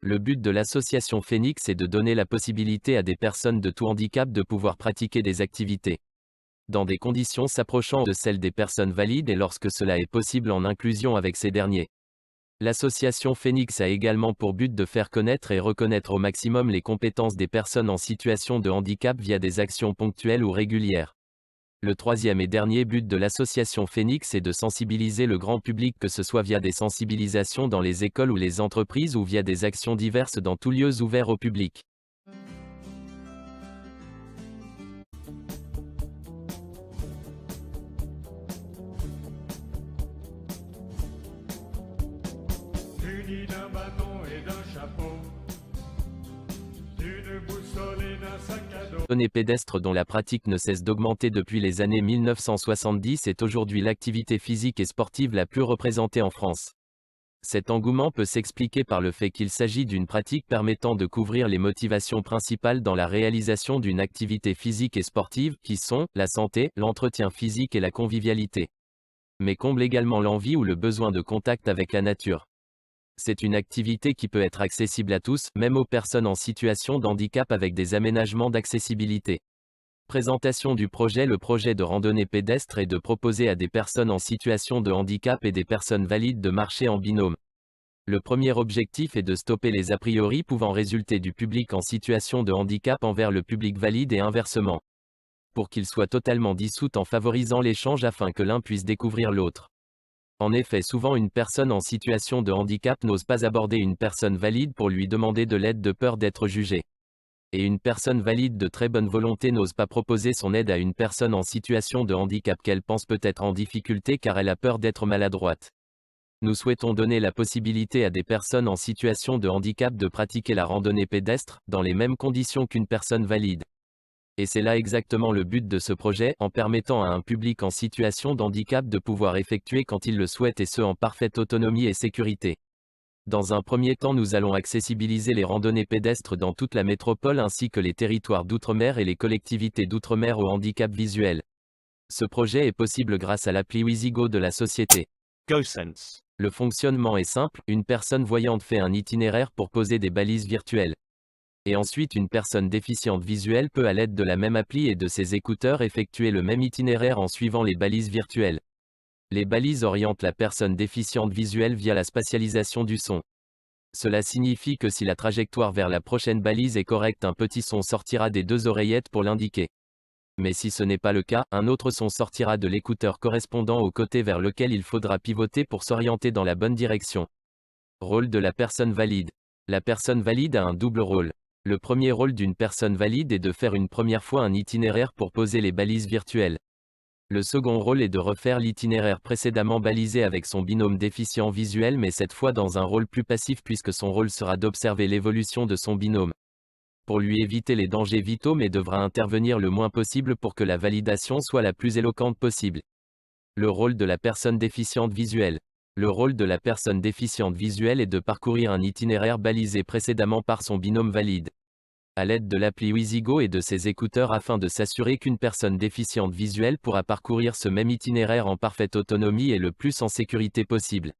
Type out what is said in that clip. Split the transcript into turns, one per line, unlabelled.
Le but de l'association Phoenix est de donner la possibilité à des personnes de tout handicap de pouvoir pratiquer des activités dans des conditions s'approchant de celles des personnes valides et lorsque cela est possible en inclusion avec ces derniers. L'association Phoenix a également pour but de faire connaître et reconnaître au maximum les compétences des personnes en situation de handicap via des actions ponctuelles ou régulières. Le troisième et dernier but de l'association Phoenix est de sensibiliser le grand public, que ce soit via des sensibilisations dans les écoles ou les entreprises ou via des actions diverses dans tous lieux ouverts au public.
Muni d'un bâton et d'un chapeau, d'une boussole et d'un sac à dos.
Randonnée pédestre dont la pratique ne cesse d'augmenter depuis les années 1970 est aujourd'hui l'activité physique et sportive la plus représentée en France. Cet engouement peut s'expliquer par le fait qu'il s'agit d'une pratique permettant de couvrir les motivations principales dans la réalisation d'une activité physique et sportive, qui sont la santé, l'entretien physique et la convivialité. Mais comble également l'envie ou le besoin de contact avec la nature. C'est une activité qui peut être accessible à tous, même aux personnes en situation de handicap avec des aménagements d'accessibilité. Présentation du projet. Le projet de randonnée pédestre est de proposer à des personnes en situation de handicap et des personnes valides de marcher en binôme. Le premier objectif est de stopper les a priori pouvant résulter du public en situation de handicap envers le public valide et inversement, pour qu'il soit totalement dissout en favorisant l'échange afin que l'un puisse découvrir l'autre. En effet, souvent une personne en situation de handicap n'ose pas aborder une personne valide pour lui demander de l'aide de peur d'être jugée. Et une personne valide de très bonne volonté n'ose pas proposer son aide à une personne en situation de handicap qu'elle pense peut-être en difficulté car elle a peur d'être maladroite. Nous souhaitons donner la possibilité à des personnes en situation de handicap de pratiquer la randonnée pédestre, dans les mêmes conditions qu'une personne valide. Et c'est là exactement le but de ce projet, en permettant à un public en situation de handicap de pouvoir effectuer quand il le souhaite et ce en parfaite autonomie et sécurité. Dans un premier temps, nous allons accessibiliser les randonnées pédestres dans toute la métropole ainsi que les territoires d'outre-mer et les collectivités d'outre-mer au handicap visuel. Ce projet est possible grâce à l'appli Wizigo de la société
GoSense.
Le fonctionnement est simple, une personne voyante fait un itinéraire pour poser des balises virtuelles. Et ensuite une personne déficiente visuelle peut à l'aide de la même appli et de ses écouteurs effectuer le même itinéraire en suivant les balises virtuelles. Les balises orientent la personne déficiente visuelle via la spatialisation du son. Cela signifie que si la trajectoire vers la prochaine balise est correcte, un petit son sortira des deux oreillettes pour l'indiquer. Mais si ce n'est pas le cas, un autre son sortira de l'écouteur correspondant au côté vers lequel il faudra pivoter pour s'orienter dans la bonne direction. Rôle de la personne valide. La personne valide a un double rôle. Le premier rôle d'une personne valide est de faire une première fois un itinéraire pour poser les balises virtuelles. Le second rôle est de refaire l'itinéraire précédemment balisé avec son binôme déficient visuel, mais cette fois dans un rôle plus passif puisque son rôle sera d'observer l'évolution de son binôme, pour lui éviter les dangers vitaux, mais devra intervenir le moins possible pour que la validation soit la plus éloquente possible. Le rôle de la personne déficiente visuelle. Le rôle de la personne déficiente visuelle est de parcourir un itinéraire balisé précédemment par son binôme valide, à l'aide de l'appli Wizigo et de ses écouteurs afin de s'assurer qu'une personne déficiente visuelle pourra parcourir ce même itinéraire en parfaite autonomie et le plus en sécurité possible.